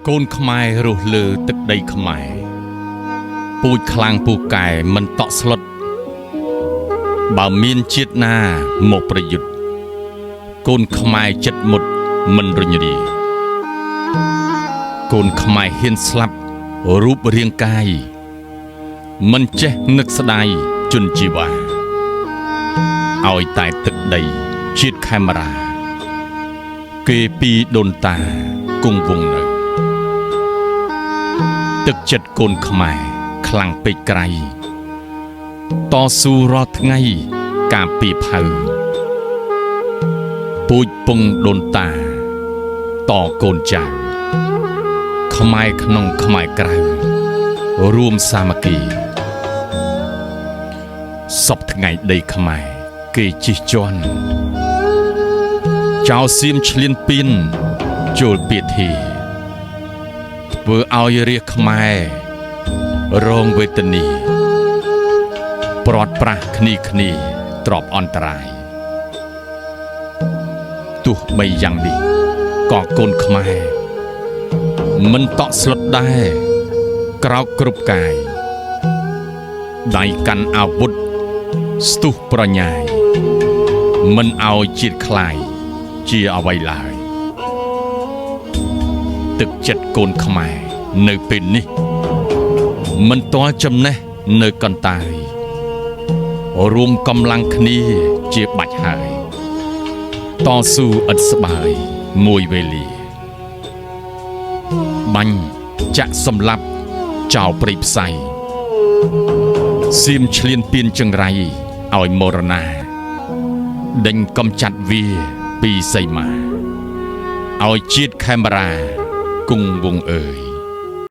កូនខ្មែររស់លើទឹកដីខ្មែរពូជខ្លាំងពូកែមិនតក់ស្លុតបើមានជាតិណាមកប្រយុទ្ធកូនខ្មែរចិត្តមុតមិនរញរាកូនខ្មែរហ៊ានស្លាប់រូបរាងកាយមិនចេះនឹកស្ដាយជន់ជីវ៉ាឲ្យតែទឹកដីជាតិខេមរាគេពីដូនតាគង់វង្សនៅទឹកចិត្តកូនខ្មែរខ្លាំងពេកក្រៃតស៊ូរាល់ថ្ងៃការពីផៅពូជពងដូនតាតកូនចៅខ្មែរក្នុងខ្មែរក្រៅរួមសាមគ្គីសពថ្ងៃដីខ្មែរគេជិះជាន់ចៅសៀមឆ្លៀនពៀនចូលពីធីធ្វើឲ្យរាជខ្មែររងវេទនាព្រាត់ប្រាសគ្នាទ្របអន្តរាយទោះបីយ៉ាងនេះក៏កូនខ្មែរមិនតក់ស្លុតដែរក្រោកគ្រប់កាយដៃកាន់អាវុធស្ទុះប្រញាយមិនឲ្យជាតិខ្លាយជាអ្វីឡើយទឹកចិត្តកូនខ្មែរនៅពេលនេះមិនទាល់ចំណេះនៅកន្តាយរួមកម្លាំងគ្នាជាបាច់ហើយតស៊ូឥតស្បើយមួយវេលាបាញ់ចាក់សម្លាប់ចោលព្រៃផ្សៃសៀមឆ្លៀនពៀនចង្រៃឲ្យមរណាដេញកំចាត់វាពីសីមាឲ្យជាតិខេមរាគង់វង្សអើយ